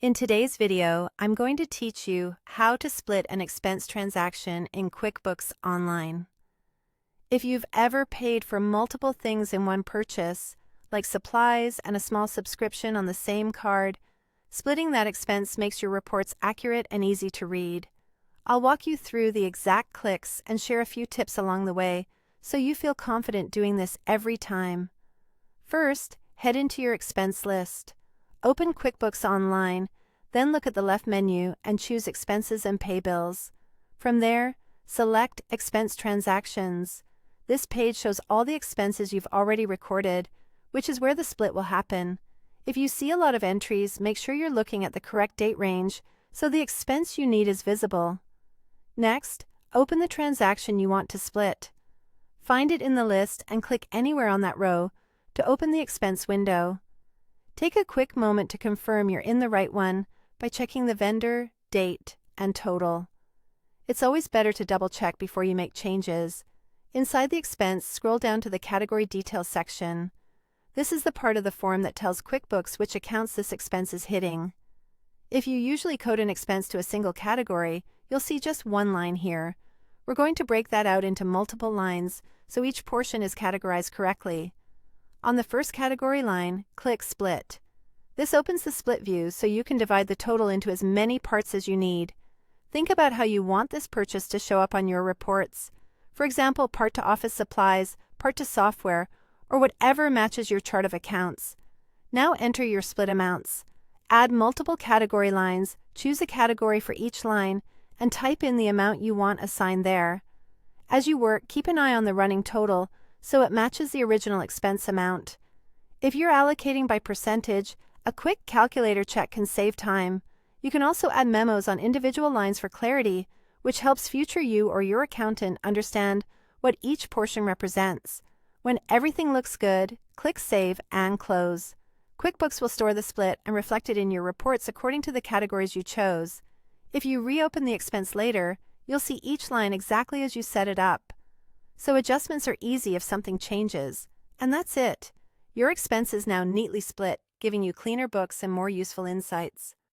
In today's video, I'm going to teach you how to split an expense transaction in QuickBooks Online. If you've ever paid for multiple things in one purchase, like supplies and a small subscription on the same card, splitting that expense makes your reports accurate and easy to read. I'll walk you through the exact clicks and share a few tips along the way so you feel confident doing this every time. First, head into your expense list. Open QuickBooks Online, then look at the left menu and choose Expenses and Pay Bills. From there, select Expense Transactions. This page shows all the expenses you've already recorded, which is where the split will happen. If you see a lot of entries, make sure you're looking at the correct date range so the expense you need is visible. Next, open the transaction you want to split. Find it in the list and click anywhere on that row to open the expense window. Take a quick moment to confirm you're in the right one by checking the vendor, date, and total. It's always better to double-check before you make changes. Inside the expense, scroll down to the Category Details section. This is the part of the form that tells QuickBooks which accounts this expense is hitting. If you usually code an expense to a single category, you'll see just one line here. We're going to break that out into multiple lines so each portion is categorized correctly. On the first category line, click Split. This opens the split view so you can divide the total into as many parts as you need. Think about how you want this purchase to show up on your reports. For example, part to office supplies, part to software, or whatever matches your chart of accounts. Now enter your split amounts. Add multiple category lines, choose a category for each line, and type in the amount you want assigned there. As you work, keep an eye on the running total so it matches the original expense amount. If you're allocating by percentage, a quick calculator check can save time. You can also add memos on individual lines for clarity, which helps future you or your accountant understand what each portion represents. When everything looks good, click Save and Close. QuickBooks will store the split and reflect it in your reports according to the categories you chose. If you reopen the expense later, you'll see each line exactly as you set it up. So adjustments are easy if something changes. And that's it. Your expense is now neatly split, giving you cleaner books and more useful insights.